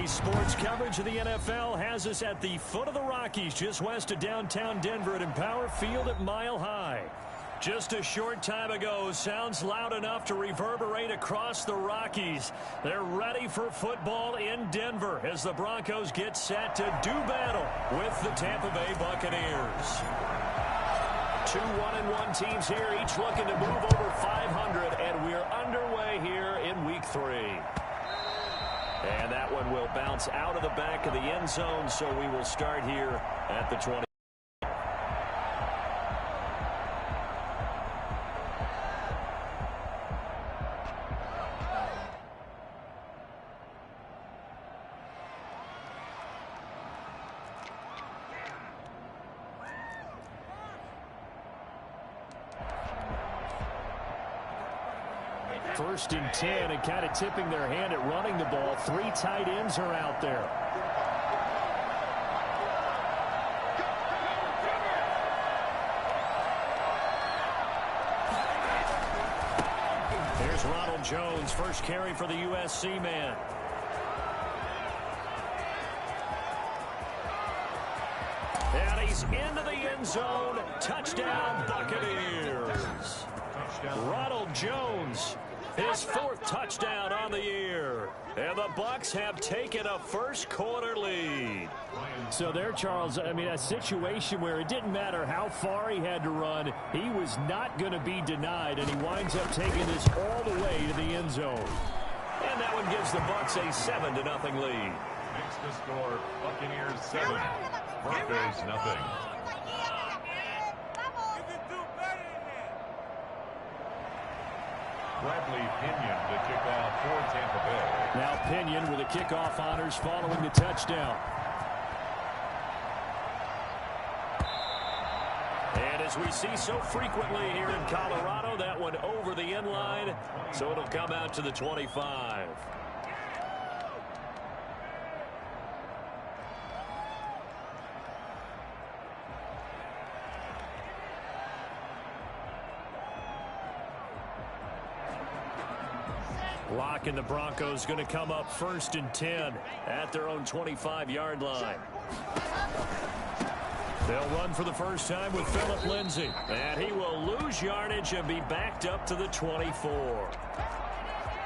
Today's sports coverage of the NFL has us at the foot of the Rockies, just west of downtown Denver at Empower Field at Mile High. Just a short time ago, sounds loud enough to reverberate across the Rockies. They're ready for football in Denver as the Broncos get set to do battle with the Tampa Bay Buccaneers. Two 1-1 teams here, each looking to move over 500, and we're underway here in Week 3. And that one will bounce out of the back of the end zone, so we will start here at the 20. First and 10, and kind of tipping their hand at running the ball. Three tight ends are out there. There's Ronald Jones, first carry for the USC man. And he's into the end zone. Touchdown, Buccaneers. Ronald Jones, his fourth touchdown on the year. And the Bucs have taken a first quarter lead. So there, Charles, I mean, a situation where it didn't matter how far he had to run. He was not going to be denied, and he winds up taking this all the way to the end zone. And that one gives the Bucs a 7-0 lead. Makes the score Buccaneers 7, Broncos 0. Bradley Pinion to kick off for Tampa Bay. Now Pinion with the kickoff honors following the touchdown. And as we see so frequently here in Colorado, that one over the end line, so it'll come out to the 25. Locke and the Broncos going to come up first and 10 at their own 25-yard line. They'll run for the first time with Phillip Lindsay. And he will lose yardage and be backed up to the 24.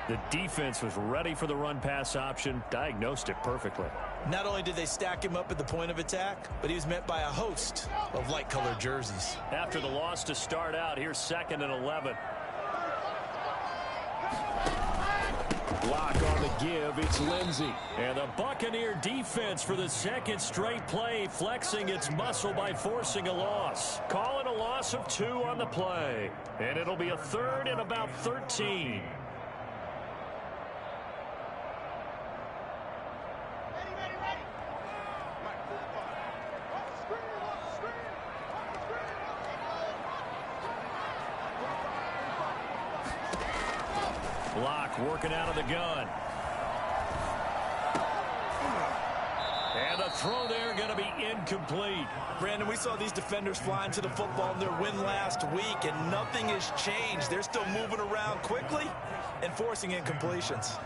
The defense was ready for the run-pass option, diagnosed it perfectly. Not only did they stack him up at the point of attack, but he was met by a host of light-colored jerseys. After the loss to start out, here's 2nd and 11. Block on the give, it's Lindsay. And the Buccaneer defense for the second straight play, flexing its muscle by forcing a loss. Call it a loss of 2 on the play. And it'll be a 3rd and about 13. Block working out of the gun. And the throw there going to be incomplete. Brandon, we saw these defenders flying to the football in their win last week, and nothing has changed. They're still moving around quickly and forcing incompletions.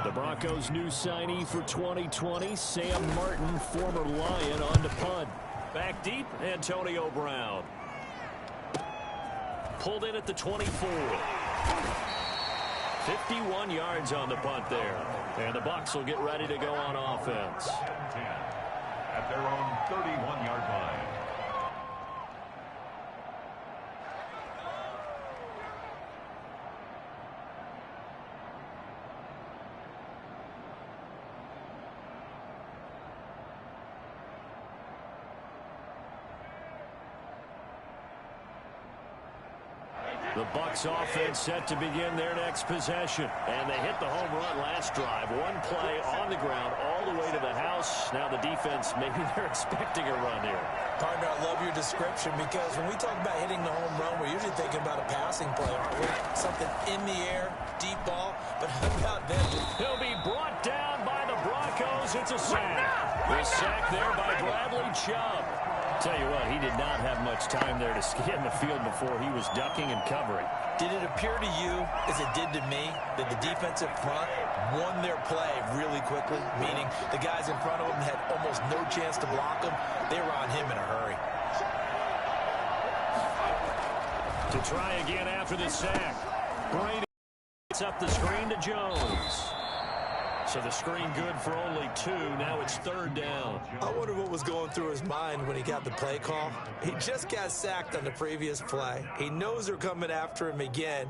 The Broncos' new signee for 2020, Sam Martin, former Lion, on to punt. Back deep, Antonio Brown. Pulled in at the 24. 51 yards on the punt there. And the Bucs will get ready to go on offense. At their own 31-yard line. The Bucs offense set to begin their next possession. And they hit the home run last drive. One play on the ground all the way to the house. Now the defense, maybe they're expecting a run here. Partner, I love your description, because when we talk about hitting the home run, we're usually thinking about a passing play. Something in the air, deep ball. But how about them? He'll be brought down by the Broncos. It's a sack. The sack there by Bradley Chubb. Tell you what, he did not have much time there to scan the field before he was ducking and covering. Did it appear to you, as it did to me, that the defensive front won their play really quickly? Meaning the guys in front of them had almost no chance to block him. They were on him in a hurry. To try again after the sack. Brady gets up the screen to Jones. So the screen good for only 2. Now it's 3rd down. I wonder what was going through his mind when he got the play call. He just got sacked on the previous play. He knows they're coming after him again.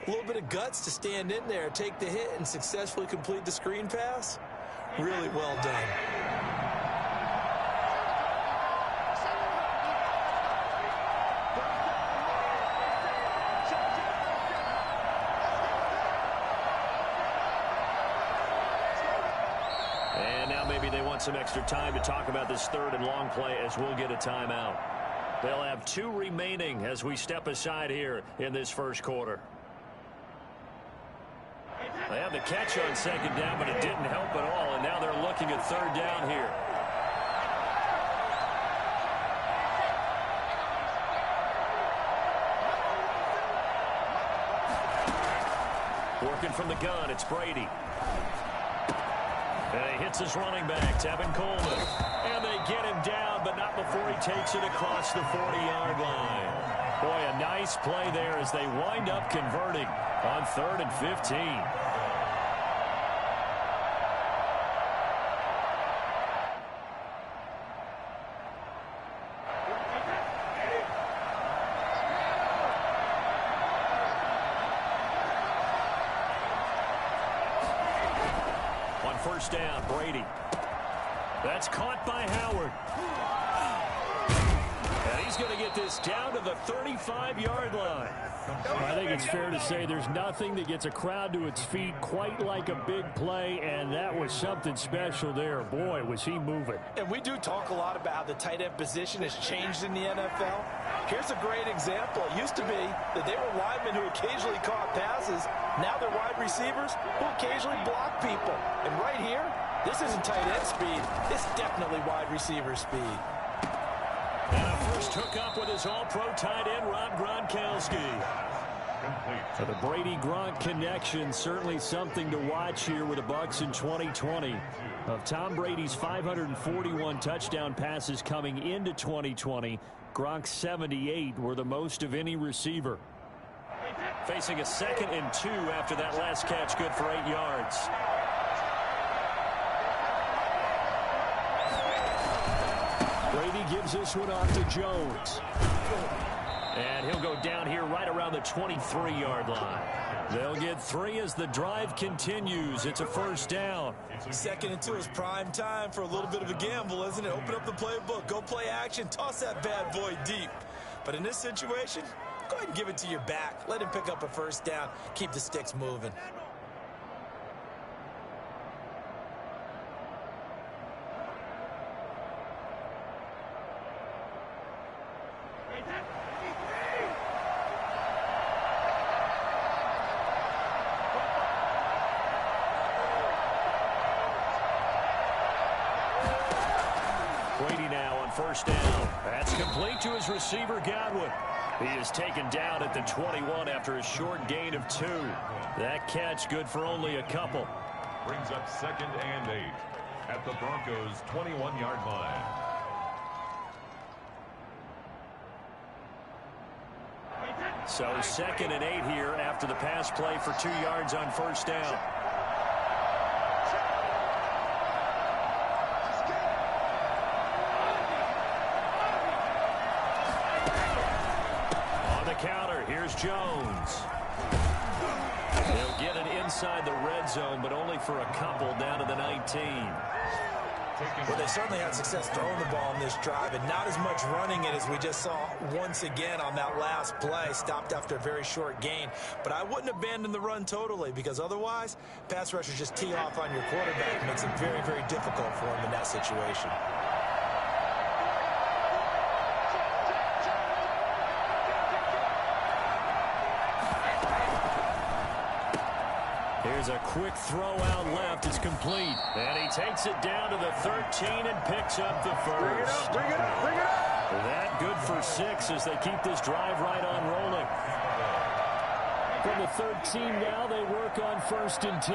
A little bit of guts to stand in there, take the hit, and successfully complete the screen pass. Really well done. Some extra time to talk about this 3rd and long play as we'll get a timeout. They'll have 2 remaining as we step aside here in this first quarter. They had the catch on 2nd down, but it didn't help at all, and now they're looking at 3rd down here. Working from the gun, it's Brady. And he hits his running back, Tevin Coleman. And they get him down, but not before he takes it across the 40-yard line. Boy, a nice play there as they wind up converting on 3rd and 15. First down, Brady. That's caught by Howard. And he's going to get this down to the 35-yard line. I think it's fair to say there's nothing that gets a crowd to its feet quite like a big play, and that was something special there. Boy, was he moving. And we do talk a lot about how the tight end position has changed in the NFL. Here's a great example. It used to be that they were linemen who occasionally caught passes. Now they're wide receivers who occasionally block people. And right here, this isn't tight end speed. It's definitely wide receiver speed. And a first hookup with his all-pro tight end, Rob Gronkowski. So the Brady-Gronk connection, certainly something to watch here with the Bucs in 2020. Of Tom Brady's 541 touchdown passes coming into 2020, Gronk's 78 were the most of any receiver. Facing a 2nd and 2 after that last catch, good for 8 yards. Brady gives this one off to Jones. And he'll go down here right around the 23-yard line. They'll get 3 as the drive continues. It's a first down. 2nd and 2 is prime time for a little bit of a gamble, isn't it? Open up the playbook, go play action, toss that bad boy deep. But in this situation, go ahead and give it to your back. Let him pick up a first down. Keep the sticks moving. Brady now on first down. That's complete to his receiver, Godwin. He is taken down at the 21 after a short gain of 2. That catch good for only a couple. Brings up 2nd and 8 at the Broncos' 21-yard line. So 2nd and 8 here after the pass play for 2 yards on first down. Counter. Here's Jones. They'll get it inside the red zone, but only for a couple down to the 19. Well, they certainly had success throwing the ball in this drive, and not as much running it as we just saw once again on that last play. Stopped after a very short gain. But I wouldn't abandon the run totally, because otherwise, pass rushers just tee off on your quarterback. It makes it very, very difficult for him in that situation. There's a quick throw out left. It's complete. And he takes it down to the 13 and picks up the first. Bring it up, bring it up. That good for 6 as they keep this drive right on rolling. From the 13 now, they work on 1st and 10.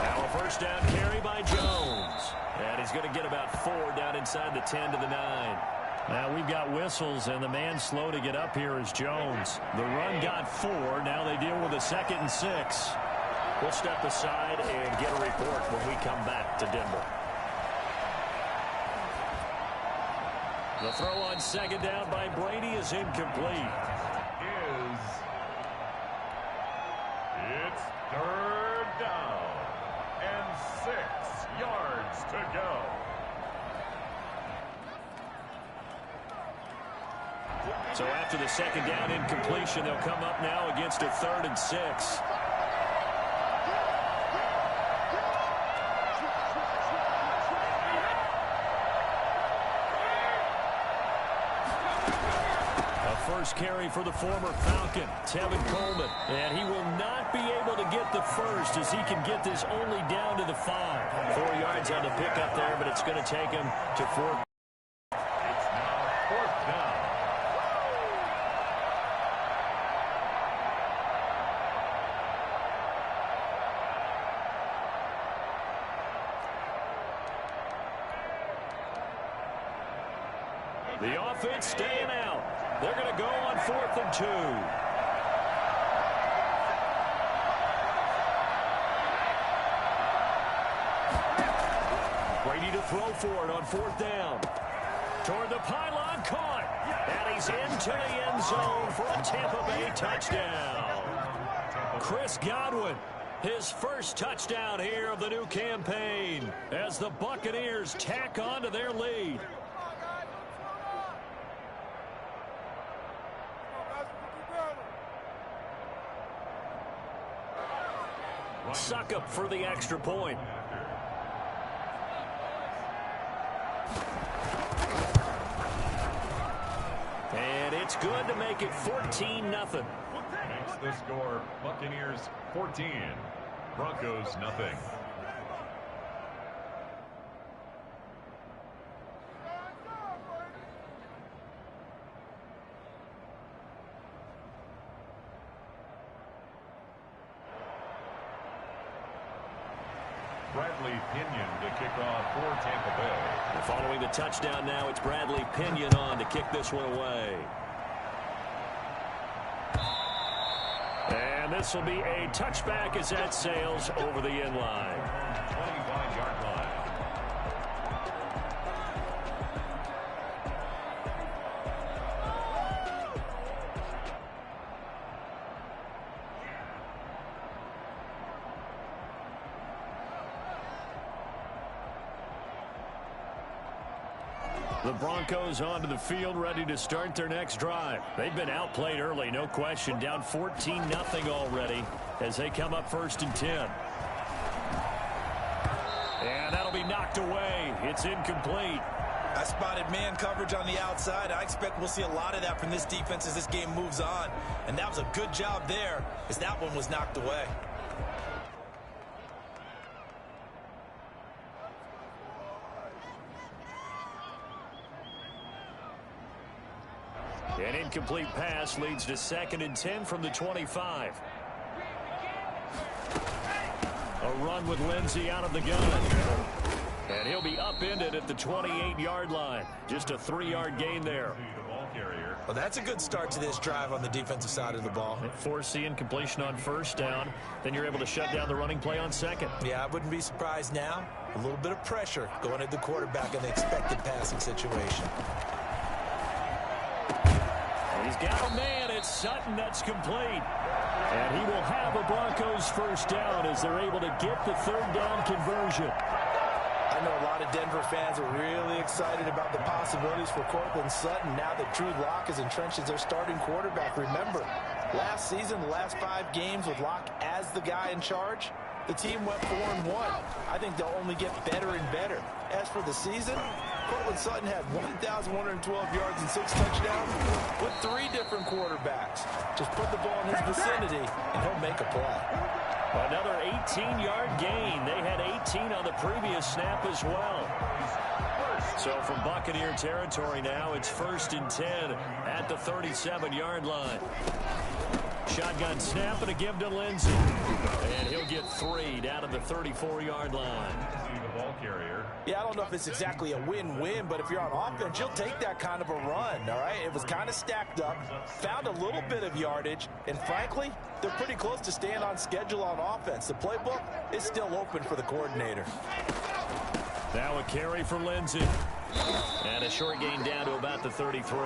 Now a first down carry by Jones. And he's going to get about 4 down inside the 10 to the 9. Now we've got whistles, and the man slow to get up here is Jones. The run got 4. Now they deal with a 2nd and 6. We'll step aside and get a report when we come back to Denver. The throw on 2nd down by Brady is incomplete. It's 3rd down and 6 yards to go. So after the 2nd down incompletion, they'll come up now against a 3rd and 6. First carry for the former Falcon, Tevin Coleman. And he will not be able to get the first as he can get this only down to the 5. 4 yards on the pickup there, but it's going to take him to 4. It's now 4th down. The offense staying out. They're going to go on 4th and 2. Brady to throw for it on 4th down. Toward the pylon, caught. And he's into the end zone for a Tampa Bay touchdown. Chris Godwin, his first touchdown here of the new campaign as the Buccaneers tack on to their lead. Suck up for the extra point. And it's good to make it 14-0. Makes the score Buccaneers 14, Broncos nothing. Bradley Pinion to kick off for Tampa Bay. And following the touchdown now, it's Bradley Pinion on to kick this one away. And this will be a touchback as that sails over the end line. 25-yard line. The Broncos onto the field, ready to start their next drive. They've been outplayed early, no question. Down 14-0 already as they come up 1st and 10. And that'll be knocked away. It's incomplete. I spotted man coverage on the outside. I expect we'll see a lot of that from this defense as this game moves on. And that was a good job there as that one was knocked away. An incomplete pass leads to 2nd and 10 from the 25. A run with Lindsey out of the gun. And he'll be upended at the 28-yard line. Just a 3-yard gain there. Well, that's a good start to this drive on the defensive side of the ball. Force the incompletion on 1st down. Then you're able to shut down the running play on 2nd. Yeah, I wouldn't be surprised now. A little bit of pressure going at the quarterback in the expected passing situation. He's got a man. It's Sutton. That's complete. And he will have a Broncos first down as they're able to get the 3rd down conversion. I know a lot of Denver fans are really excited about the possibilities for Cortland Sutton now that Drew Lock is entrenched as their starting quarterback. Remember, last season, the last 5 games with Lock as the guy in charge, the team went 4-1. I think they'll only get better and better. As for the season, Courtland Sutton had 1,112 yards and 6 touchdowns with 3 different quarterbacks. Just put the ball in his vicinity, and he'll make a play. Another 18-yard gain. They had 18 on the previous snap as well. So from Buccaneer territory now, it's 1st and 10 at the 37-yard line. Shotgun snap and a give to Lindsey. And he'll get 3 down at the 34-yard line. Yeah, I don't know if it's exactly a win-win, but if you're on offense, you'll take that kind of a run, all right? It was kind of stacked up, found a little bit of yardage, and frankly, they're pretty close to staying on schedule on offense. The playbook is still open for the coordinator. Now a carry for Lindsey. And a short gain down to about the 33.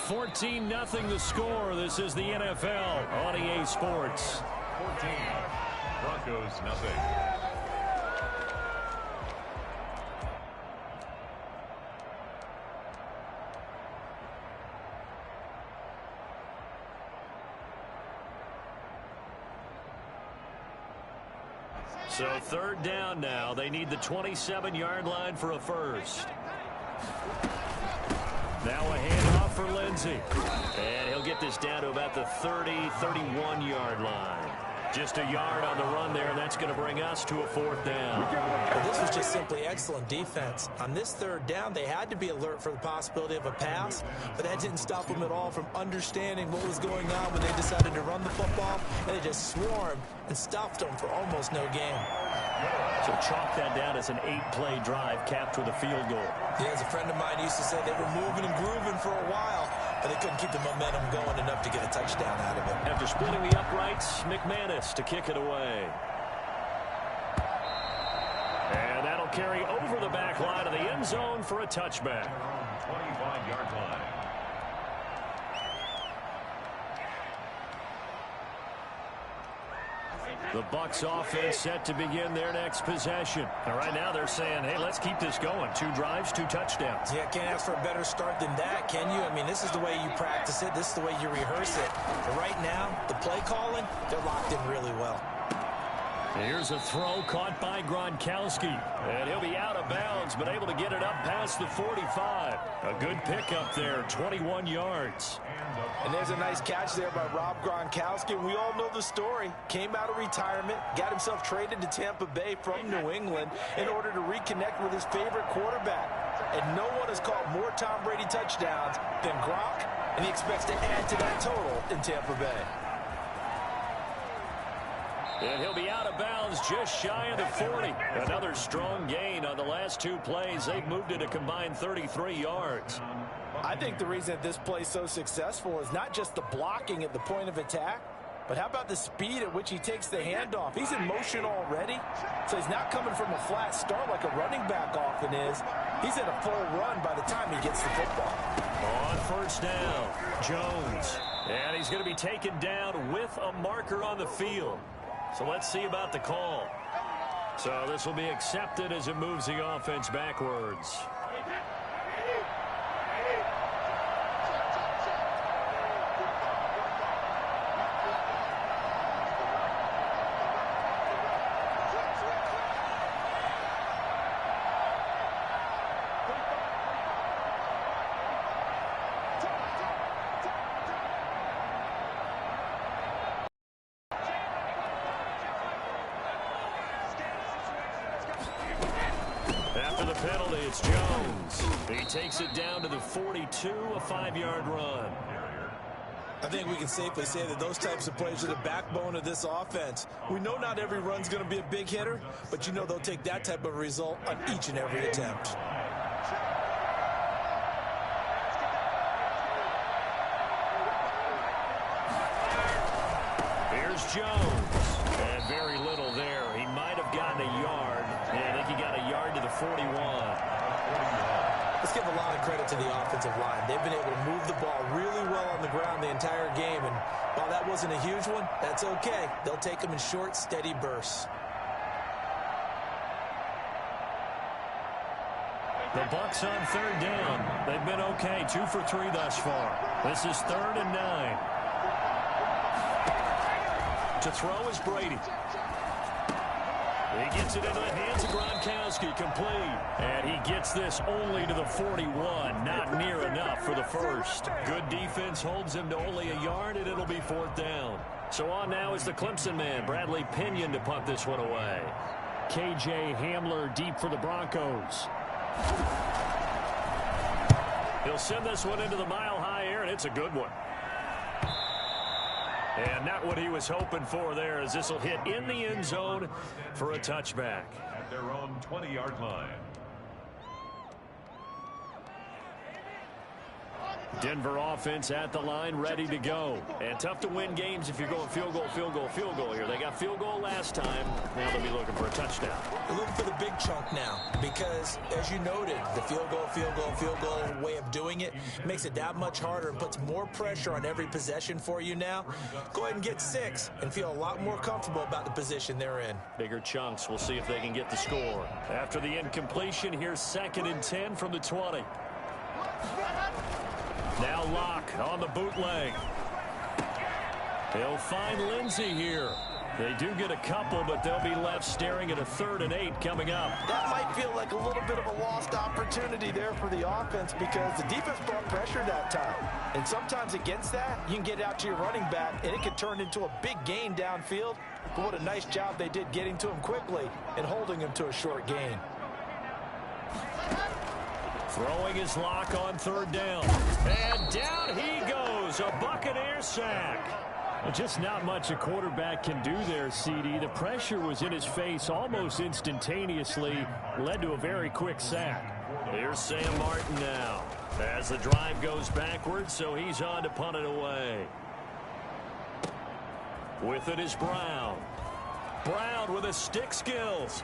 14-0 the score. This is the NFL on EA Sports. 14. Broncos, nothing. So 3rd down now. They need the 27-yard line for a first. Now a handoff for Lindsey. And he'll get this down to about the 30, 31-yard line. Just a yard on the run there, and that's going to bring us to a 4th down. Well, this was just simply excellent defense. On this 3rd down, they had to be alert for the possibility of a pass, but that didn't stop them at all from understanding what was going on when they decided to run the football, and they just swarmed and stopped them for almost no gain. So chalk that down as an 8-play drive capped with a field goal. Yeah, as a friend of mine used to say, they were moving and grooving for a while, but they couldn't keep the momentum going enough to get a touchdown out of it. After splitting the uprights, McManus to kick it away. And that'll carry over the back line of the end zone for a touchback. 25-yard line. The Bucs offense set to begin their next possession. And right now they're saying, hey, let's keep this going. 2 drives, 2 touchdowns. Yeah, can't ask for a better start than that, can you? I mean, this is the way you practice it. This is the way you rehearse it. But right now, the play calling, they're locked in really well. Here's a throw caught by Gronkowski. And he'll be out of bounds, but able to get it up past the 45. A good pickup there, 21 yards. And there's a nice catch there by Rob Gronkowski. We all know the story. Came out of retirement, got himself traded to Tampa Bay from New England in order to reconnect with his favorite quarterback. And no one has caught more Tom Brady touchdowns than Gronk, and he expects to add to that total in Tampa Bay. And he'll be out of bounds just shy of the 40. Another strong gain on the last 2 plays. They've moved it a combined 33 yards. I think the reason that this play is so successful is not just the blocking at the point of attack, but how about the speed at which he takes the handoff? He's in motion already, so he's not coming from a flat start like a running back often is. He's in a full run by the time he gets the football. On 1st down, Jones. And he's going to be taken down with a marker on the field. So let's see about the call. So this will be accepted as it moves the offense backwards. After the penalty, it's Jones. He takes it down to the 42, a 5-yard run. I think we can safely say that those types of plays are the backbone of this offense. We know not every run's going to be a big hitter, but you know they'll take that type of result on each and every attempt. Here's Jones. And very little there. He might have gotten a yard. Yeah, I think he got a yard to the 41. Let's give a lot of credit to the offensive line. They've been able to move the ball really well on the ground the entire game. And while that wasn't a huge one, that's okay. They'll take them in short, steady bursts. The Bucs on 3rd down. They've been okay, 2 for 3 thus far. This is 3rd and 9. To throw is Brady. He gets it into the hands of Gronkowski, complete. And he gets this only to the 41, not near enough for the first. Good defense holds him to only a yard, and it'll be 4th down. So on now is the Clemson man, Bradley Pinion, to punt this one away. KJ Hamler deep for the Broncos. He'll send this one into the mile-high air, and it's a good one. And not what he was hoping for there, as this will hit in the end zone for a touchback. At their own 20-yard line. Denver offense at the line, ready to go. And tough to win games if you're going field goal, field goal, field goal here. They got field goal last time. Now they'll be looking for a touchdown. They're looking for the big chunk now because, as you noted, the field goal way of doing it makes it that much harder and puts more pressure on every possession for you now. Go ahead and get 6 and feel a lot more comfortable about the position they're in. Bigger chunks. We'll see if they can get the score. After the incompletion, here's 2nd and 10 from the 20. Now Locke on the bootleg. He'll find Lindsey here. They do get a couple, but they'll be left staring at a 3rd and 8 coming up. That might feel like a little bit of a lost opportunity there for the offense because the defense brought pressure that time. And sometimes against that, you can get out to your running back, and it can turn into a big gain downfield. But what a nice job they did getting to him quickly and holding him to a short gain. Throwing his Lock on 3rd down. And down he goes. A Buccaneer sack. Just not much a quarterback can do there, CD. The pressure was in his face almost instantaneously. Led to a very quick sack. Here's Sam Martin now. As the drive goes backwards, so he's on to punt it away. With it is Brown. Brown with his stick skills.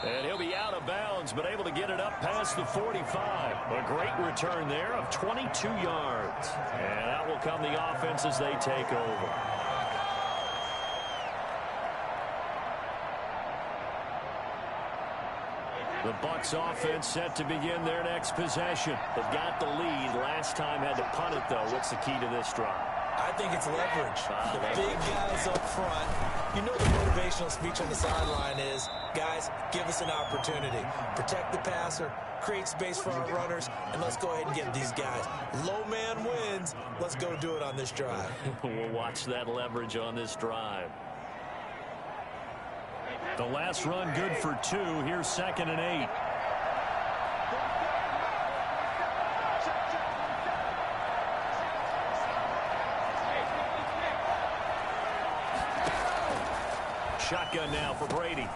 And he'll be out of bounds, but able to get it up past the 45. A great return there of 22 yards. And out will come the offense as they take over. The Bucs offense set to begin their next possession. They've got the lead. Last time had to punt it, though. What's the key to this drive? I think it's leverage. The big guys up front. You know the motivational speech on the sideline is, guys, give us an opportunity. Protect the passer, create space for our runners, and let's go ahead and get these guys. Low man wins. Let's go do it on this drive. We'll watch that leverage on this drive. The last run good for 2. Here's 2nd and 8. Shotgun now for Brady.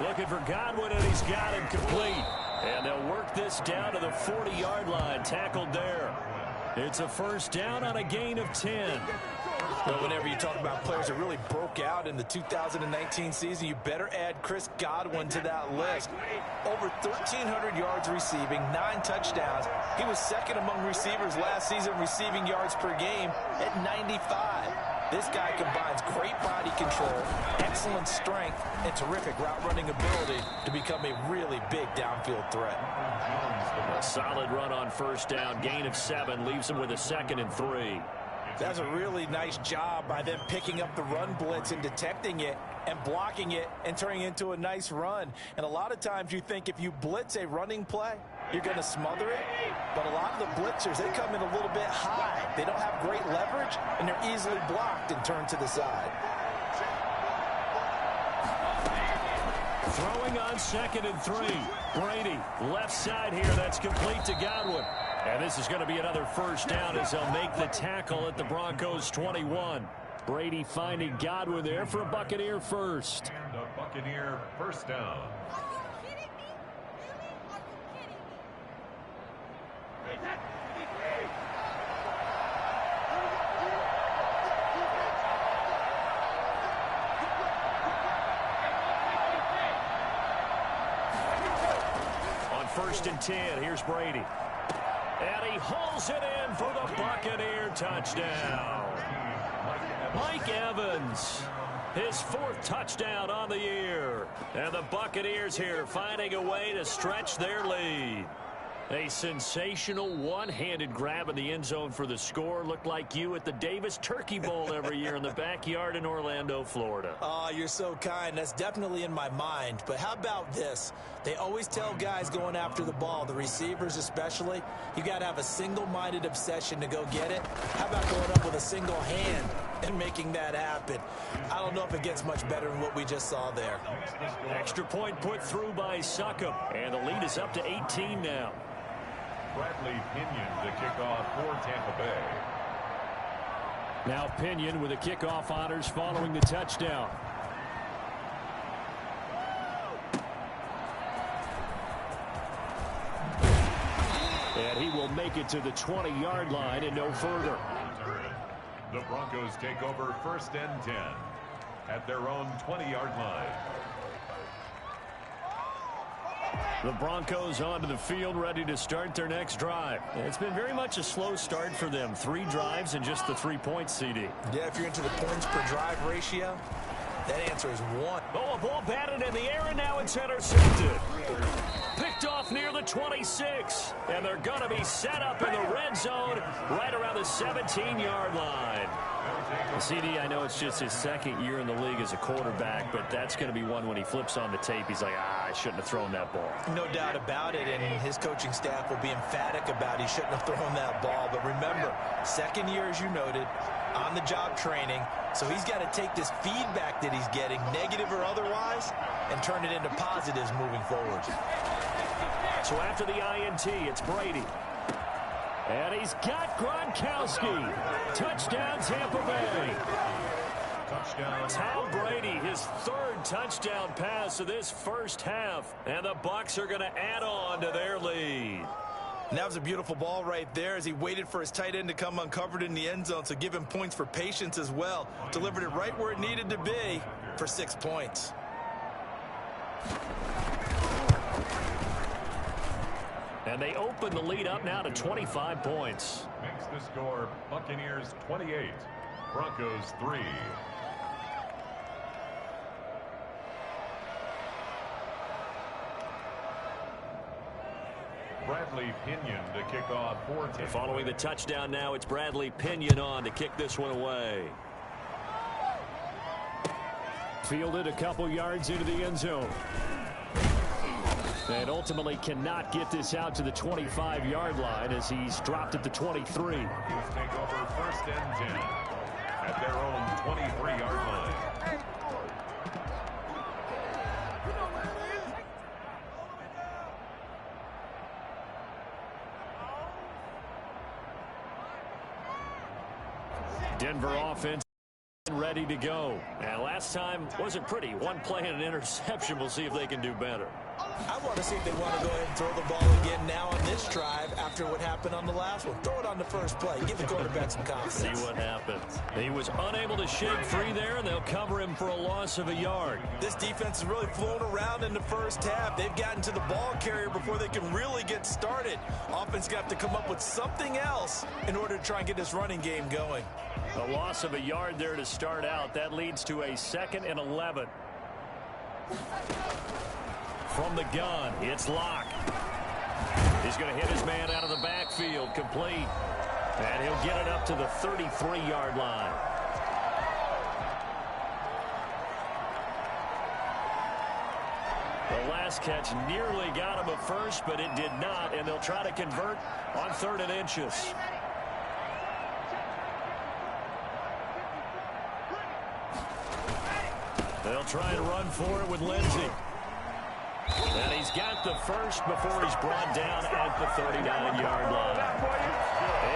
Looking for Godwin, and he's got him complete. And they'll work this down to the 40-yard line. Tackled there. It's a 1st down on a gain of 10. Well, whenever you talk about players that really broke out in the 2019 season, you better add Chris Godwin to that list. Over 1,300 yards receiving, 9 touchdowns. He was 2nd among receivers last season receiving yards per game at 95. This guy combines great body control, excellent strength, and terrific route running ability to become a really big downfield threat. A solid run on 1st down, gain of 7, leaves him with a 2nd and 3. That's a really nice job by them picking up the run blitz and detecting it and blocking it and turning it into a nice run. And a lot of times you think if you blitz a running play, you're going to smother it. But a lot of the blitzers, they come in a little bit high. They don't have great leverage, and they're easily blocked and turned to the side. Throwing on 2nd and 3. Brady, left side here. That's complete to Godwin. And this is going to be another 1st down as they'll make the tackle at the Broncos 21. Brady finding Godwin there for a Buccaneer first. And a Buccaneer 1st down. On 1st and 10, here's Brady. And he hauls it in for the Buccaneer touchdown. Mike Evans, his 4th touchdown on the year. And the Buccaneers here finding a way to stretch their lead. A sensational one-handed grab in the end zone for the score. Looked like you at the Davis Turkey Bowl every year in the backyard in Orlando, Florida. Oh, you're so kind. That's definitely in my mind. But how about this? They always tell guys going after the ball, the receivers especially, you got to have a single-minded obsession to go get it. How about going up with a single hand and making that happen? I don't know if it gets much better than what we just saw there. Extra point put through by Succop. And the lead is up to 18 now. Bradley Pinion to kick off for Tampa Bay. Now Pinion with the kickoff honors following the touchdown. And he will make it to the 20-yard line and no further. The Broncos take over 1st and 10 at their own 20-yard line. The Broncos onto the field, ready to start their next drive. It's been very much a slow start for them. 3 drives and just the 3 points, CD. Yeah, if you're into the points per drive ratio, that answer is 1. Oh, a ball batted in the air, and now it's intercepted. Picked off near the 26. And they're going to be set up in the red zone right around the 17-yard line. CD, I know it's just his 2nd year in the league as a quarterback, but that's going to be one when he flips on the tape. He's like, I shouldn't have thrown that ball. No doubt about it, and his coaching staff will be emphatic about he shouldn't have thrown that ball. But remember, 2nd year, as you noted, on-the-job training, so he's got to take this feedback that he's getting, negative or otherwise, and turn it into positives moving forward. So after the INT, it's Brady. And he's got Gronkowski. Touchdown, Tampa Bay. Touchdown. Tom Brady, his 3rd touchdown pass of this first half. And the Bucs are going to add on to their lead. And that was a beautiful ball right there as he waited for his tight end to come uncovered in the end zone, so give him points for patience as well. Delivered it right where it needed to be for 6 points. And they open the lead up now to 25 points. Makes the score Buccaneers 28, Broncos 3. Bradley Pinion to kick off for Tampa. Following the touchdown now, it's Bradley Pinion on to kick this one away. Fielded a couple yards into the end zone. And ultimately cannot get this out to the 25-yard line as he's dropped at the 23. Take over 1st and 10 at their own 23-yard line. Denver offense ready to go. And last time wasn't pretty. 1 play and an interception. We'll see if they can do better. I want to see if they want to go ahead and throw the ball again now on this drive after what happened on the last one. Throw it on the first play. Give the quarterback some confidence. See what happens. He was unable to shake free there, and they'll cover him for a loss of a yard. This defense has really flown around in the first half. They've gotten to the ball carrier before they can really get started. Offense got to come up with something else in order to try and get this running game going. A loss of a yard there to start out. That leads to a 2nd and 11. From the gun, it's Locke. He's going to hit his man out of the backfield, complete. And he'll get it up to the 33-yard line. The last catch nearly got him at first, but it did not, and they'll try to convert on 3rd and inches. They'll try and run for it with Lindsey. And he's got the first before he's brought down at the 39-yard line.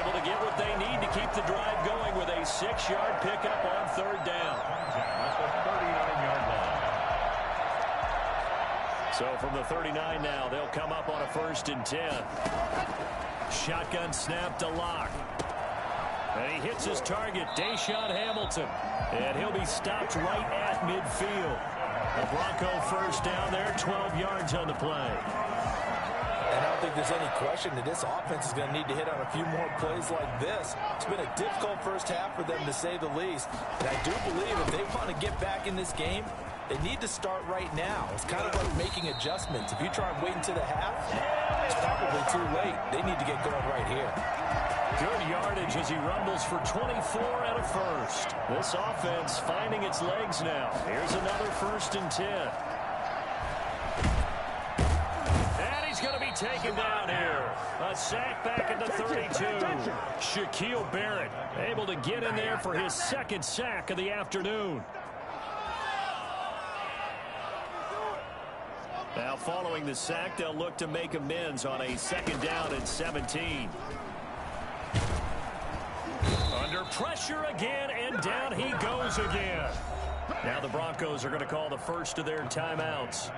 Able to get what they need to keep the drive going with a 6-yard pickup on 3rd down. At the 39-yard line. So from the 39 now, they'll come up on a 1st and 10. Shotgun snap to Locke. And he hits his target, Deshaun Hamilton. And he'll be stopped right at midfield. The Bronco first down there, 12 yards on the play. And I don't think there's any question that this offense is going to need to hit on a few more plays like this. It's been a difficult first half for them, to say the least. And I do believe if they want to get back in this game, They need to start right now. It's kind of like making adjustments. If you try and wait until the half, it's probably too late. They need to get going right here. Good yardage as he rumbles for 24 and a first. This offense finding its legs now. Here's another 1st and 10. And he's going to be taken down here. A sack back at the 32. Shaquille Barrett able to get in there for his 2nd sack of the afternoon. Now following the sack, they'll look to make amends on a 2nd down and 17. Under pressure again, and down he goes again. Now the Broncos are going to call the first of their timeouts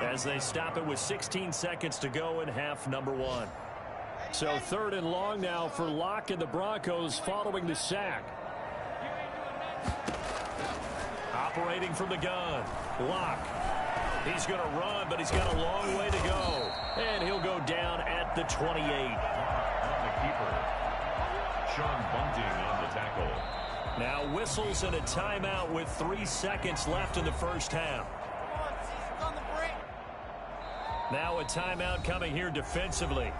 as they stop it with 16 seconds to go in half number 1. So 3rd and long now for Locke and the Broncos following the sack. Operating from the gun, Locke. He's going to run, but he's got a long way to go. And he'll go down at the 28. On the keeper, Sean Bunting on the tackle. Now whistles and a timeout with 3 seconds left in the first half. Now a timeout coming here defensively.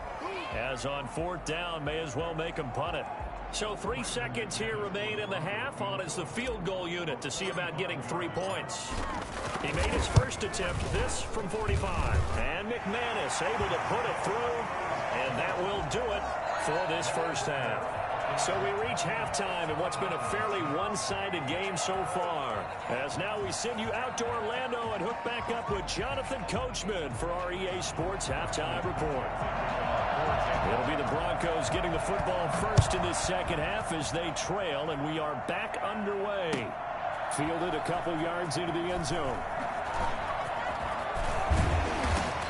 As on 4th down, may as well make him punt it. So 3 seconds here remain in the half. On is the field goal unit to see about getting 3 points. He made his first attempt, this from 45. And McManus able to put it through. And that will do it for this first half. So we reach halftime in what's been a fairly one-sided game so far. As now we send you out to Orlando and hook back up with Jonathan Coachman for our EA Sports Halftime Report. It'll be the Broncos getting the football first in this second half as they trail, and we are back underway. Fielded a couple yards into the end zone.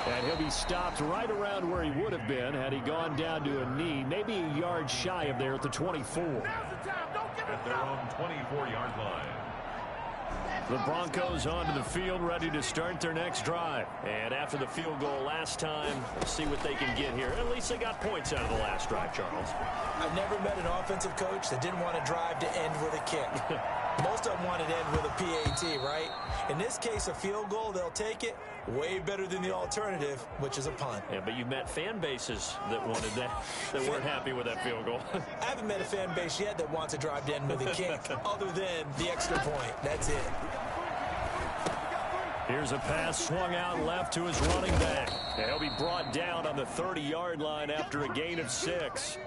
And he'll be stopped right around where he would have been had he gone down to a knee, maybe a yard shy of there at the 24. At their own 24-yard line. The Broncos onto the field, ready to start their next drive. And after the field goal last time, we'll see what they can get here. At least they got points out of the last drive, Charles. I've never met an offensive coach that didn't want to drive to end with a kick. Most of them wanted to end with a PAT, right? In this case, a field goal, they'll take it. Way better than the alternative, which is a punt. Yeah, but you've met fan bases that wanted that, that weren't happy with that field goal. I haven't met a fan base yet that wants to drive to end with a kick, other than the extra point. That's it. Here's a pass swung out left to his running back. And he'll be brought down on the 30-yard line after a gain of 6.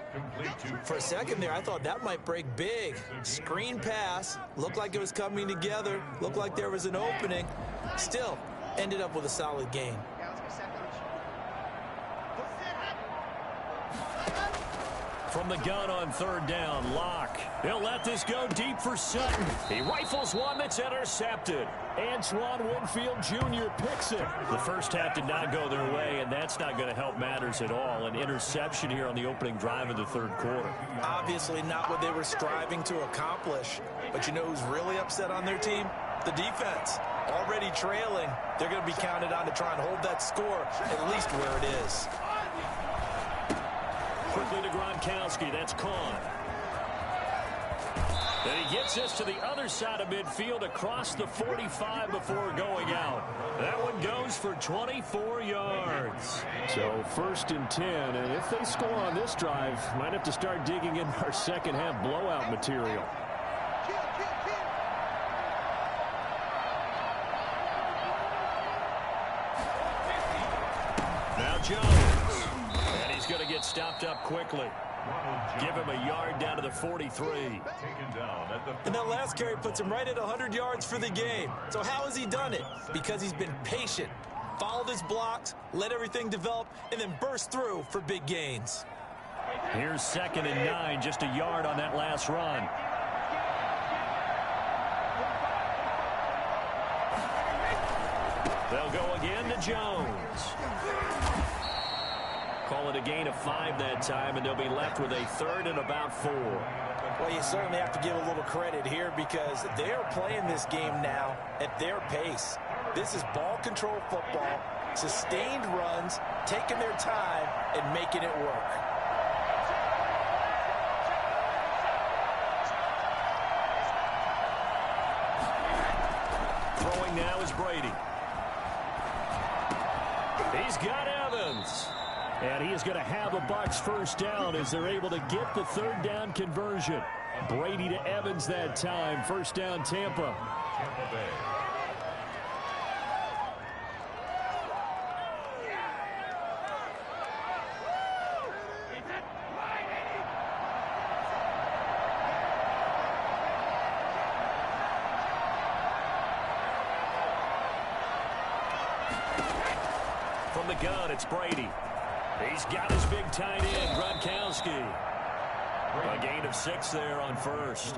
For a second there, I thought that might break big. Screen pass. Looked like it was coming together. Looked like there was an opening. Still, ended up with a solid gain. From the gun on 3rd down, Locke. He'll let this go deep for Sutton. He rifles one that's intercepted. Antoine Winfield Jr. picks it. The first half did not go their way, and that's not going to help matters at all. An interception here on the opening drive of the 3rd quarter. Obviously not what they were striving to accomplish. But you know who's really upset on their team? The defense. Already trailing. They're going to be counted on to try and hold that score at least where it is. Quickly to Gronkowski. That's Kahn. Then he gets us to the other side of midfield across the 45 before going out. That one goes for 24 yards. So 1st and 10, and if they score on this drive, might have to start digging in our second half blowout material. Now Jones. And he's going to get stopped up quickly. Give him a yard down to the 43. And that last carry puts him right at 100 yards for the game. So how has he done it? Because he's been patient, followed his blocks, let everything develop, and then burst through for big gains. Here's 2nd and 9, just a yard on that last run. They'll go again to Jones. Call it a gain of 5 that time, and they'll be left with a 3rd and about 4. Well, you certainly have to give a little credit here because they are playing this game now at their pace. This is ball control football, sustained runs, taking their time, and making it work. Throwing now is Brady. He's got Evans. And he is going to have the Bucs first down as they're able to get the third down conversion. Brady to Evans that time. First down, Tampa. Tampa Bay. From the gun, it's Brady. He's got his big tight end, Gronkowski. A gain of 6 there on first.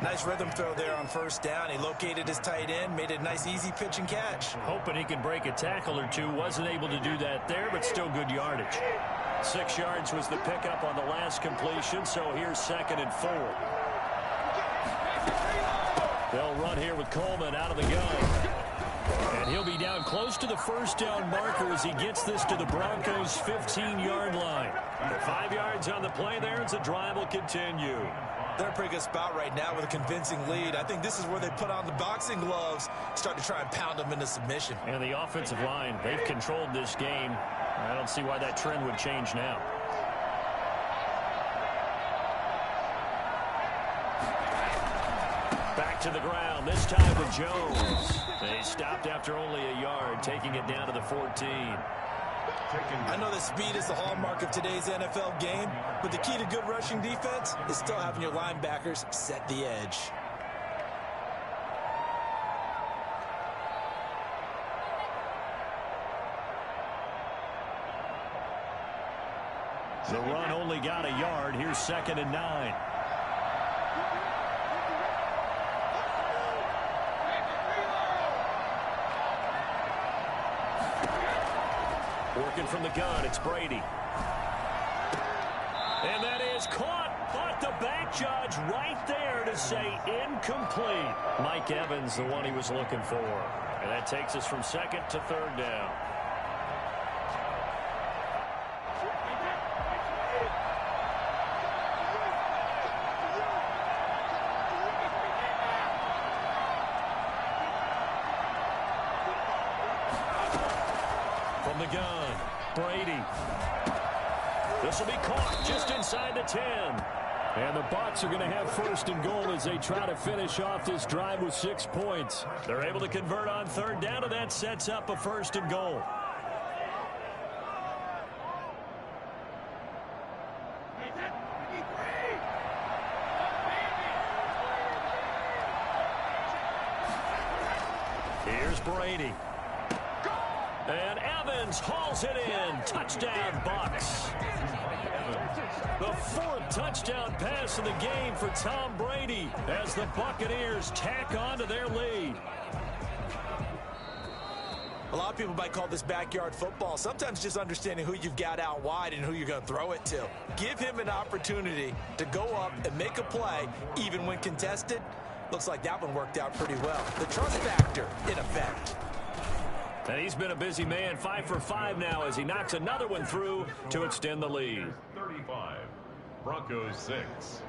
Nice rhythm throw there on first down. He located his tight end, made a nice easy pitch and catch. Hoping he can break a tackle or two. Wasn't able to do that there, but still good yardage. 6 yards was the pickup on the last completion, so here's 2nd and 4. They'll run here with Coleman out of the gun. And he'll be down close to the first down marker as he gets this to the Broncos' 15-yard line. The 5 yards on the play there as the drive will continue. They're in a pretty good spot right now with a convincing lead. I think this is where they put on the boxing gloves, start to try and pound them into submission. And the offensive line, they've controlled this game. I don't see why that trend would change now. Back to the ground, this time with Jones. They stopped after only a yard, taking it down to the 14. I know that speed is the hallmark of today's NFL game, but the key to good rushing defense is still having your linebackers set the edge. The run only got a yard. Here's 2nd and 9. Working from the gun, it's Brady. And that is caught, but the back judge right there to say incomplete. Mike Evans, the one he was looking for. And that takes us from 2nd to 3rd down. From the gun, Brady. This will be caught just inside the 10. And the Bucs are going to have 1st and goal as they try to finish off this drive with 6 points. They're able to convert on 3rd down, and that sets up a 1st and goal. Here's Brady. And Evans hauls it in. Touchdown, Bucs. The 4th touchdown pass of the game for Tom Brady as the Buccaneers tack on to their lead. A lot of people might call this backyard football. Sometimes just understanding who you've got out wide and who you're going to throw it to. Give him an opportunity to go up and make a play, even when contested. Looks like that one worked out pretty well. The trust factor in effect. And he's been a busy man, 5 for 5 now as he knocks another one through to extend the lead. 35, Broncos 6.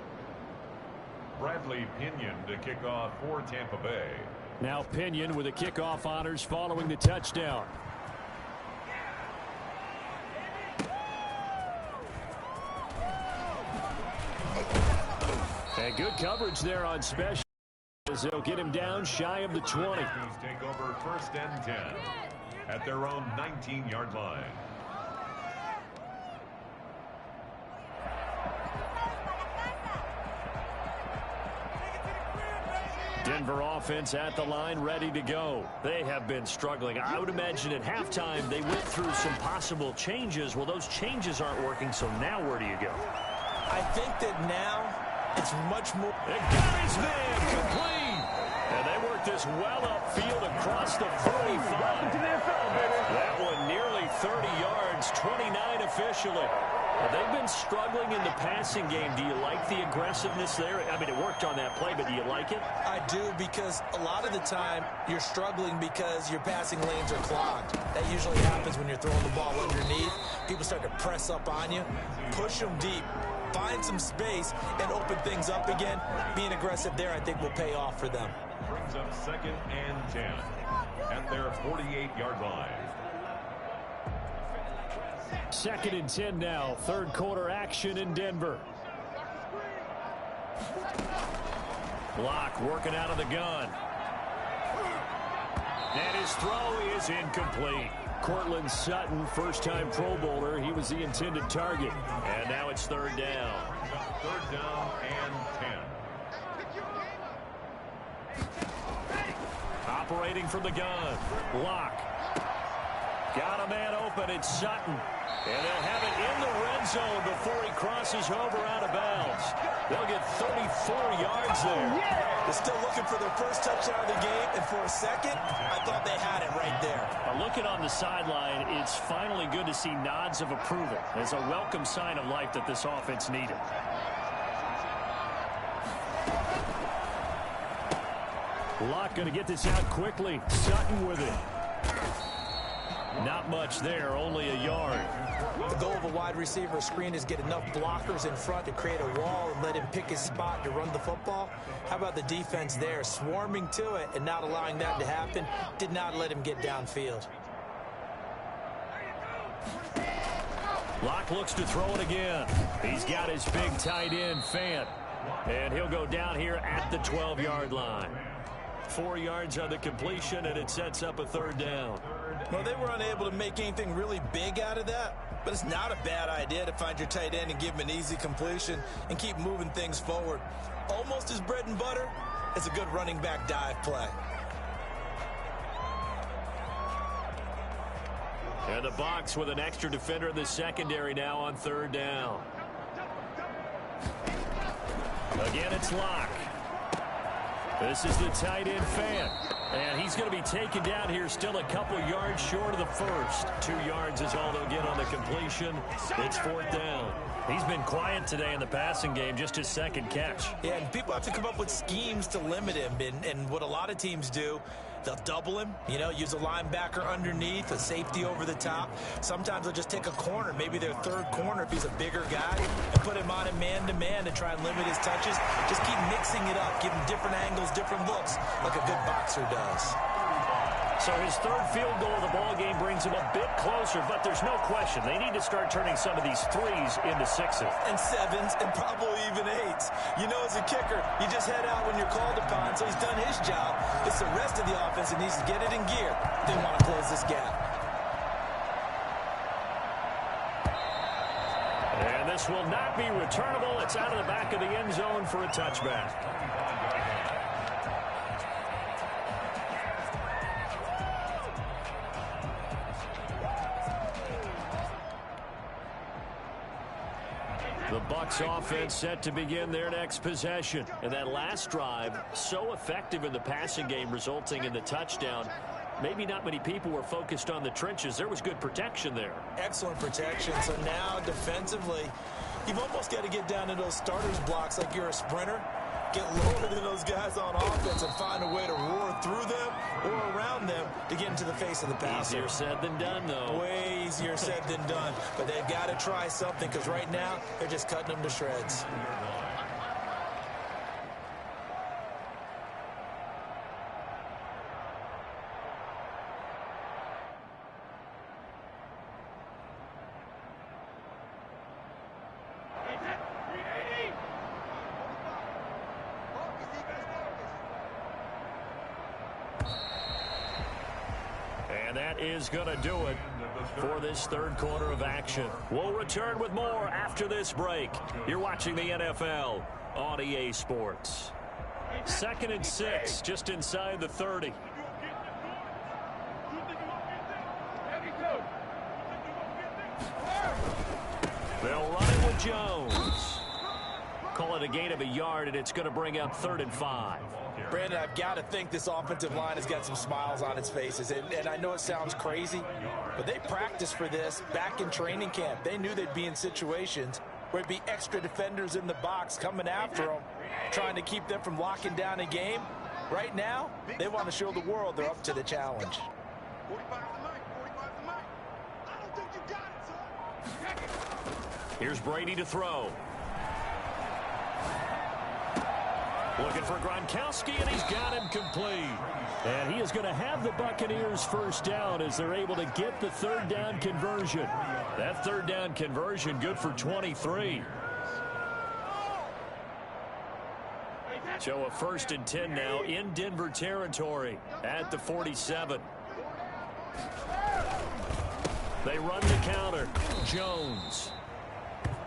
Bradley Pinion to kick off for Tampa Bay. Now Pinion with the kickoff honors following the touchdown. And good coverage there on special. They'll get him down shy of the 20. Take over 1st and 10 at their own 19-yard line. Denver offense at the line, ready to go. They have been struggling. I would imagine at halftime they went through some possible changes. Well, those changes aren't working, so now where do you go? I think that now it's much more. It got his man complete. And they work this well upfield across the 45. That one nearly 30 yards, 29 officially. They've been struggling in the passing game. Do you like the aggressiveness there? I mean, it worked on that play, but do you like it? I do, because a lot of the time you're struggling because your passing lanes are clogged. That usually happens when you're throwing the ball underneath. People start to press up on you. Push them deep. find some space and open things up again. Being aggressive there, I think, will pay off for them. Brings up 2nd and 10 at their 48-yard line. 2nd and 10 now. Third quarter action in Denver. Block working out of the gun. And his throw is incomplete. Cortland Sutton, first-time Pro Bowler. He was the intended target. And now it's 3rd down. 3rd down and 10. Operating from the gun. Block. Got a man open. It's Sutton. And they'll have it in the red zone before he crosses over out of bounds. They'll get 34 yards there. They're still looking for their first touchdown of the game, and for a second, I thought they had it right there. Looking on the sideline, it's finally good to see nods of approval. It's a welcome sign of life that this offense needed. Locke going to get this out quickly. Sutton with it. Not much there, only a yard. The goal of a wide receiver screen is get enough blockers in front to create a wall and let him pick his spot to run the football. How about the defense there, swarming to it and not allowing that to happen? Did not let him get downfield. Locke looks to throw it again. He's got his big tight end, Fant. And he'll go down here at the 12-yard line. 4 yards on the completion, and it sets up a 3rd down. Well, they were unable to make anything really big out of that, but it's not a bad idea to find your tight end and give him an easy completion and keep moving things forward. Almost his bread and butter is a good running back dive play. And the box with an extra defender in the secondary now on 3rd down. Again, it's Locke. This is the tight end, Fant. And he's going to be taken down here, still a couple yards short of the first. 2 yards is all they'll get on the completion. It's 4th down. He's been quiet today in the passing game, just his 2nd catch. Yeah, and people have to come up with schemes to limit him. And what a lot of teams do, they'll double him, use a linebacker underneath, a safety over the top. Sometimes they'll just take a corner, maybe their 3rd corner if he's a bigger guy, and put him on a man-to-man to try and limit his touches. Just keep mixing it up, give him different angles, different looks, like a good boxer does. So his 3rd field goal of the ball game brings him a bit closer, but there's no question they need to start turning some of these 3s into 6s. And 7s, and probably even 8s. As a kicker, you just head out when you're called upon, so he's done his job. It's the rest of the offense that needs to get it in gear. They want to close this gap. And this will not be returnable. It's out of the back of the end zone for a touchback. The Bucs offense set to begin their next possession. And that last drive, so effective in the passing game, resulting in the touchdown. Maybe not many people were focused on the trenches. There was good protection there. Excellent protection. So now defensively, you've almost got to get down to those starters blocks like you're a sprinter. Get lower than those guys on offense and find a way to roar through them or around them to get into the face of the passer. Easier said than done, though. Way easier said than done. But they've got to try something because right now they're just cutting them to shreds. And that is going to do it for this 3rd quarter of action. We'll return with more after this break. You're watching the NFL on EA Sports. 2nd and 6, just inside the 30. They'll run it with Jones. Call it a gain of a yard, and it's going to bring up 3rd and 5. Brandon, I've got to think this offensive line has got some smiles on its faces. And I know it sounds crazy, but they practiced for this back in training camp. They knew they'd be in situations where it'd be extra defenders in the box coming after them, trying to keep them from locking down a game. Right now, they want to show the world they're up to the challenge. Here's Brady to throw. Looking for Gronkowski, and he's got him complete. And he is going to have the Buccaneers first down as they're able to get the third down conversion. That third down conversion good for 23. So a 1st and 10 now in Denver territory at the 47. They run the counter. Jones.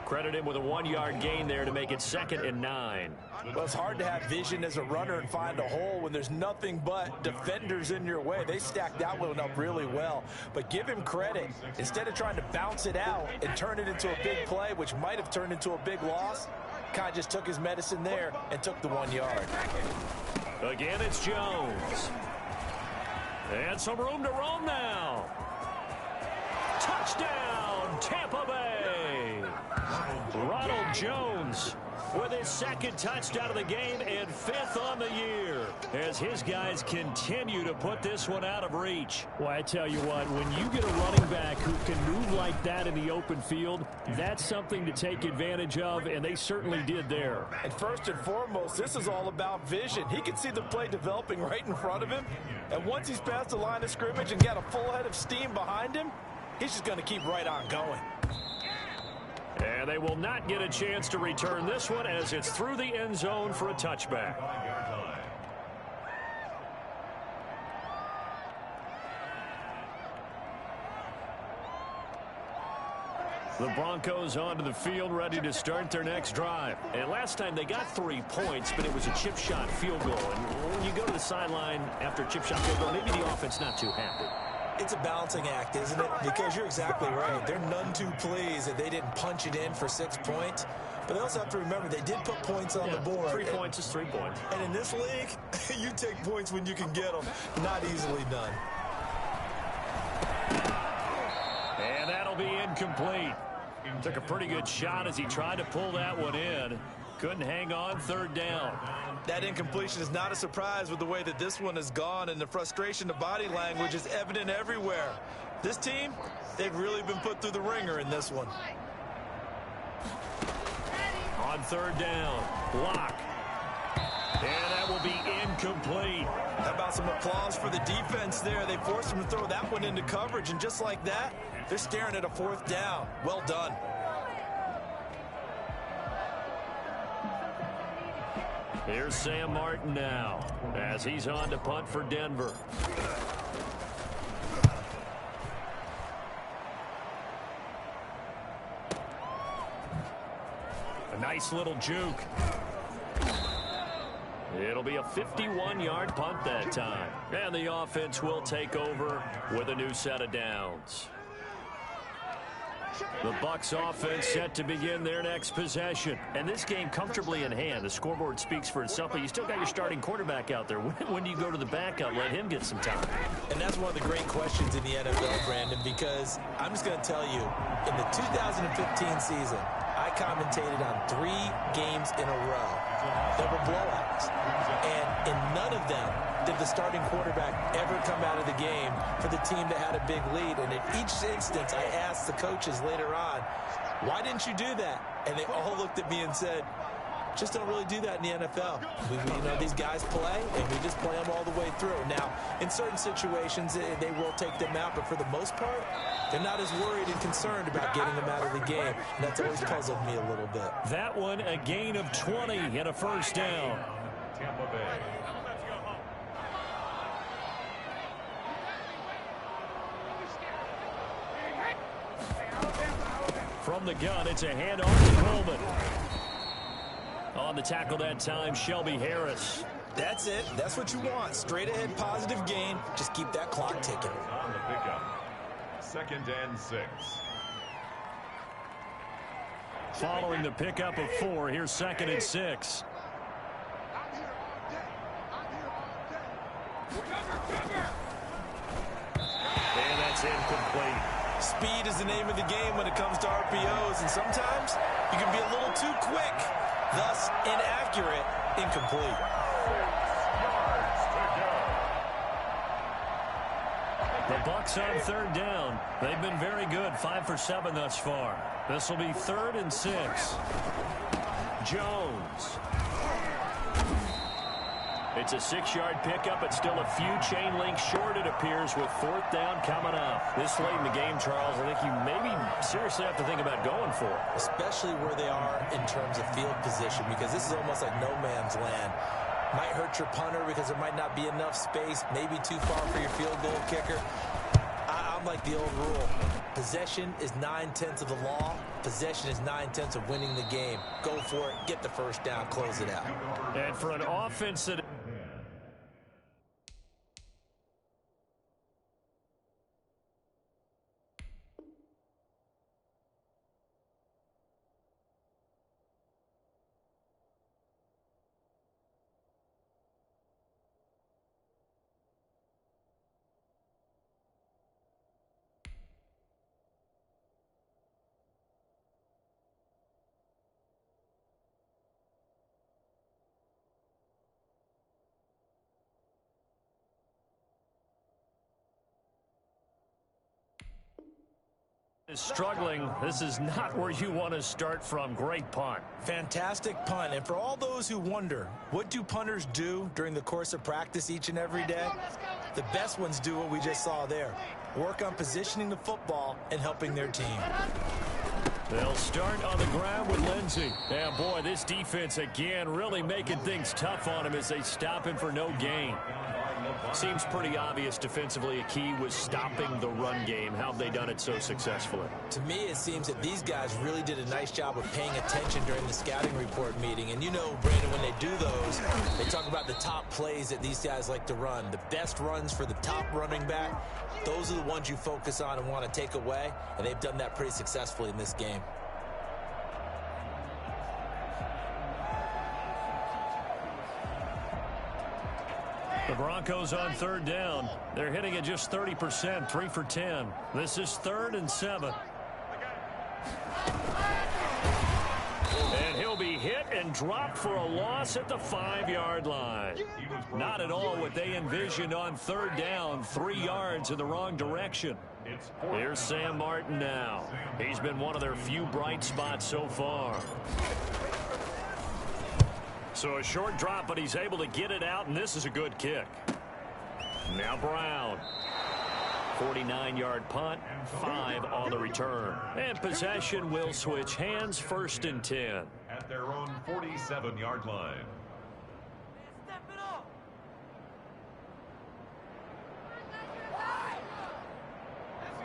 Credit him with a 1-yard gain there to make it 2nd and 9. Well, it's hard to have vision as a runner and find a hole when there's nothing but defenders in your way. They stacked that one up really well. But give him credit. Instead of trying to bounce it out and turn it into a big play, which might have turned into a big loss, kind of just took his medicine there and took the 1 yard. Again, it's Jones. And some room to roam now. Touchdown, Tampa Bay. Ronald Jones with his 2nd touchdown of the game and 5th on the year as his guys continue to put this one out of reach. Well, I tell you what, when you get a running back who can move like that in the open field, that's something to take advantage of, and they certainly did there. And first and foremost, this is all about vision. He can see the play developing right in front of him, and once he's past the line of scrimmage and got a full head of steam behind him, he's just going to keep right on going. And they will not get a chance to return this one as it's through the end zone for a touchback. The Broncos onto the field, ready to start their next drive. And last time they got 3 points, but it was a chip shot field goal. And when you go to the sideline after a chip shot field goal, maybe the offense not too happy. It's a balancing act, isn't it? Because you're exactly right. They're none too pleased that they didn't punch it in for 6 points. But they also have to remember they did put points on the board. 3 points is 3 points. And in this league, you take points when you can get them. Not easily done. And that'll be incomplete. Took a pretty good shot as he tried to pull that one in. Couldn't hang on 3rd down. That incompletion is not a surprise with the way that this one has gone, and the frustration of body language is evident everywhere. This team, they've really been put through the ringer in this one. On 3rd down, block. And that will be incomplete. How about some applause for the defense there? They forced him to throw that one into coverage, and just like that, they're staring at a 4th down. Well done. Here's Sam Martin now as he's on to punt for Denver. A nice little juke. It'll be a 51-yard punt that time. And the offense will take over with a new set of downs. The Bucs offense set to begin their next possession. And this game comfortably in hand. The scoreboard speaks for itself, but you still got your starting quarterback out there. When do you go to the backup? Let him get some time. And that's one of the great questions in the NFL, Brandon, because I'm just going to tell you, in the 2015 season, I commentated on 3 games in a row that were blowouts. And in none of them did the starting quarterback ever come out of the game for the team that had a big lead. And in each instance, I asked the coaches later on, why didn't you do that? And they all looked at me and said, just don't really do that in the NFL. These guys play, and we just play them all the way through. Now, in certain situations, they will take them out, but for the most part, they're not as worried and concerned about getting them out of the game. And that's always puzzled me a little bit. That one, a gain of 20 and a 1st down. Tampa Bay. From the gun, it's a handoff to Coleman. On the tackle that time, Shelby Harris. That's it. That's what you want. Straight ahead positive gain. Just keep that clock ticking. On the pickup. 2nd and 6. Following the pickup of 4, here's 2nd and 6. And that's incomplete. Speed is the name of the game when it comes to RPOs, and sometimes you can be a little too quick, thus inaccurate, incomplete. 6 yards to go. The Bucs on 3rd down. They've been very good, 5 for 7 thus far. This will be 3rd and 6. Jones. It's a 6-yard pickup, but still a few chain links short, it appears, with 4th down coming up. This late in the game, Charles, I think you maybe seriously have to think about going for it. Especially where they are in terms of field position, because this is almost like no man's land. Might hurt your punter because there might not be enough space, maybe too far for your field goal kicker. I'm like the old rule. Possession is 9/10 of the law. Possession is 9/10 of winning the game. Go for it. Get the first down. Close it out. And for an offense that... is struggling. This is not where you want to start from. Great punt. Fantastic punt. And for all those who wonder, what do punters do during the course of practice each and every day? The best ones do what we just saw there. Work on positioning the football and helping their team. They'll start on the ground with Lindsey. And boy, this defense again really making things tough on him as they stop him for no gain. Seems pretty obvious defensively a key was stopping the run game. How have they done it so successfully? To me, it seems that these guys really did a nice job of paying attention during the scouting report meeting. And you know, Brandon, when they do those, they talk about the top plays that these guys like to run. The best runs for the top running back, those are the ones you focus on and want to take away. And they've done that pretty successfully in this game. The Broncos on 3rd down. They're hitting at just 30%, 3 for 10. This is 3rd and 7. And he'll be hit and dropped for a loss at the 5-yard line. Not at all what they envisioned on 3rd down, 3 yards in the wrong direction. Here's Sam Martin now. He's been one of their few bright spots so far. So a short drop, but he's able to get it out, and this is a good kick. Now Brown. 49-yard punt, 5 on the return. And possession will switch hands, 1st and 10. At their own 47-yard line.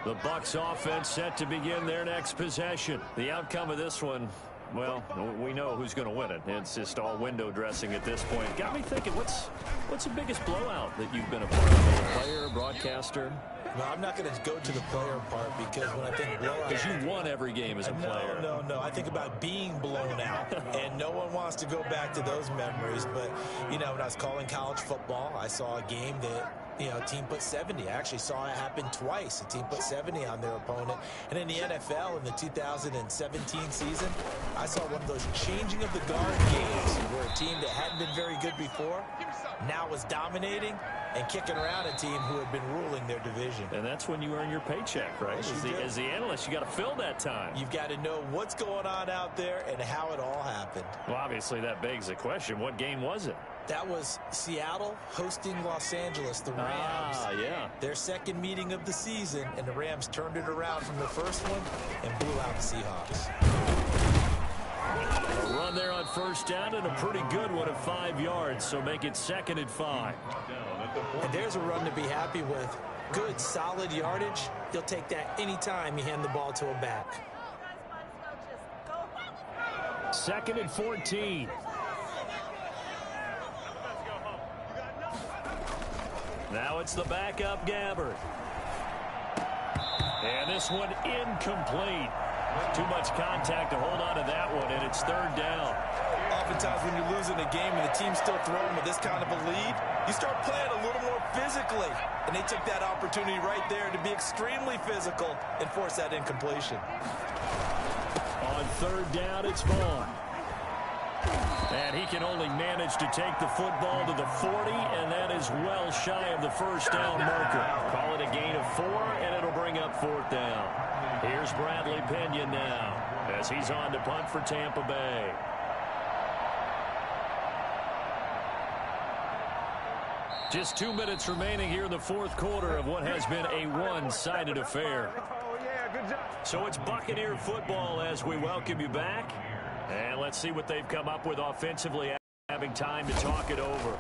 The Bucs offense set to begin their next possession. The outcome of this one, well, we know who's going to win it. It's just all window dressing at this point. Got me thinking, what's the biggest blowout that you've been a part of? As a player, broadcaster? No, I'm not going to go to the player part because when I think blowout... Because you won every game as a player. No. I think about being blown out, and no one wants to go back to those memories. But, you know, when I was calling college football, I saw a game that, you know, a team put 70. I actually saw it happen twice. A team put 70 on their opponent. And in the NFL, in the 2017 season, I saw one of those changing of the guard games where a team that hadn't been very good before now was dominating and kicking around a team who had been ruling their division. And that's when you earn your paycheck, right? As the analyst, you got to fill that time. You've got to know what's going on out there and how it all happened. Well, obviously, that begs the question, what game was it? That was Seattle hosting Los Angeles, the Rams. Yeah. Their second meeting of the season, and the Rams turned it around from the first one and blew out the Seahawks. A run there on 1st down and a pretty good one at 5 yards, so make it 2nd and 5. And there's a run to be happy with. Good, solid yardage. You'll take that anytime you hand the ball to a back. 2nd and 14. Now it's the backup Gabbert. And this one incomplete. Too much contact to hold on to that one, and it's 3rd down. Oftentimes when you're losing a game and the team's still throwing with this kind of a lead, you start playing a little more physically. And they took that opportunity right there to be extremely physical and force that incompletion. On 3rd down, it's Vaughn. And he can only manage to take the football to the 40, and that is well shy of the 1st down marker. Call it a gain of 4, and it'll bring up 4th down. Here's Bradley Pena now as he's on to punt for Tampa Bay. Just 2 minutes remaining here in the fourth quarter of what has been a one-sided affair. So it's Buccaneer football as we welcome you back. And let's see what they've come up with offensively, having time to talk it over.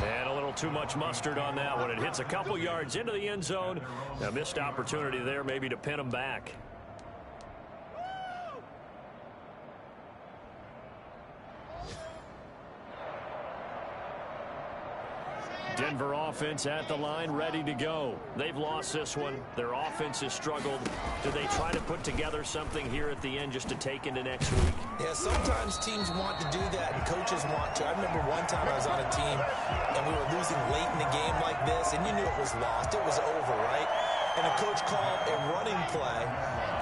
And a little too much mustard on that one. It hits a couple yards into the end zone. A missed opportunity there maybe to pin them back. Denver offense at the line, ready to go. They've lost this one. Their offense has struggled. Do they try to put together something here at the end just to take into next week? Yeah, sometimes teams want to do that and coaches want to. I remember one time I was on a team and we were losing late in the game like this, and you knew it was lost. It was over, right? And the coach called a running play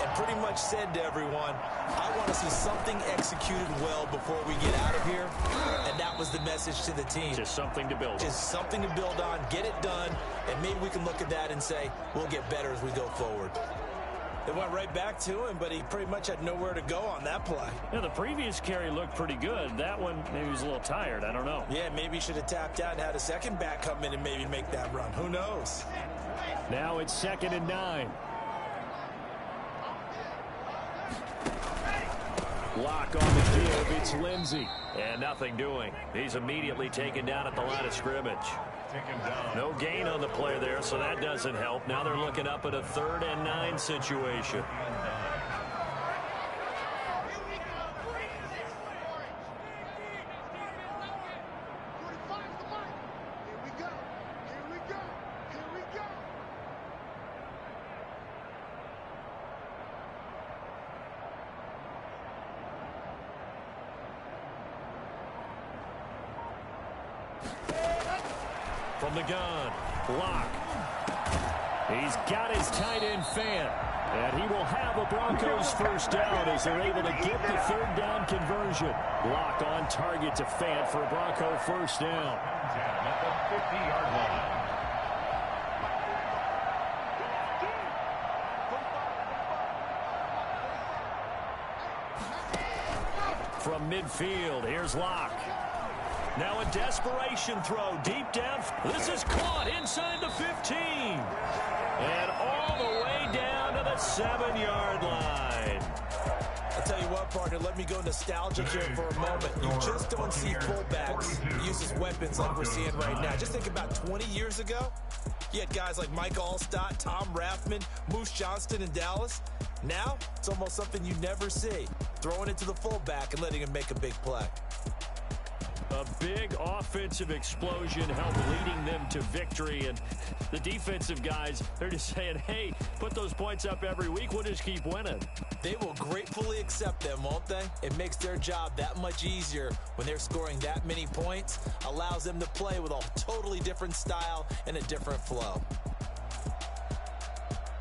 and pretty much said to everyone, I want to see something executed well before we get out of here. And that was the message to the team. Just something to build on. Just something to build on, get it done, and maybe we can look at that and say, we'll get better as we go forward. They went right back to him, but he pretty much had nowhere to go on that play. Yeah, the previous carry looked pretty good. That one, maybe he was a little tired. I don't know. Yeah, maybe he should have tapped out and had a second back come in and maybe make that run. Who knows? Now it's 2nd and 9. Lock on the give. It's Lindsey. And nothing doing. He's immediately taken down at the line of scrimmage. No gain on the play there, so that doesn't help. Now they're looking up at a 3rd and 9 situation. From the gun, Lock. He's got his tight end Fant. And he will have a Broncos first down as they're able to get the 3rd down conversion. Lock on target to Fant for a Bronco first down. At the 50-yard line. From midfield, here's Lock. Now a desperation throw deep down. This is caught inside the 15. And all the way down to the 7-yard line. I'll tell you what, partner, let me go nostalgic here for a moment. You just don't see fullbacks use as weapons like we're seeing right now. Just think about 20 years ago. You had guys like Mike Allstott, Tom Rathman, Moose Johnston in Dallas. Now, it's almost something you never see. Throwing it to the fullback and letting him make a big play. A big offensive explosion helped leading them to victory. And the defensive guys, they're just saying, hey, put those points up every week. We'll just keep winning. They will gratefully accept them, won't they? It makes their job that much easier when they're scoring that many points. Allows them to play with a totally different style and a different flow.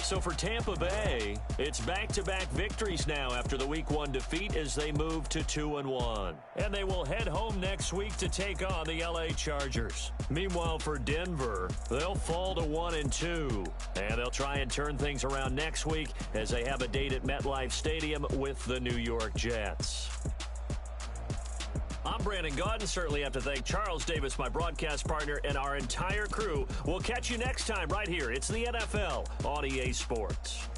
So for Tampa Bay, it's back-to-back victories now after the Week 1 defeat as they move to 2-1. And they will head home next week to take on the LA Chargers. Meanwhile, for Denver, they'll fall to 1-2. And they'll try and turn things around next week as they have a date at MetLife Stadium with the New York Jets. I'm Brandon Gaudin. Certainly have to thank Charles Davis, my broadcast partner, and our entire crew. We'll catch you next time right here. It's the NFL on EA Sports.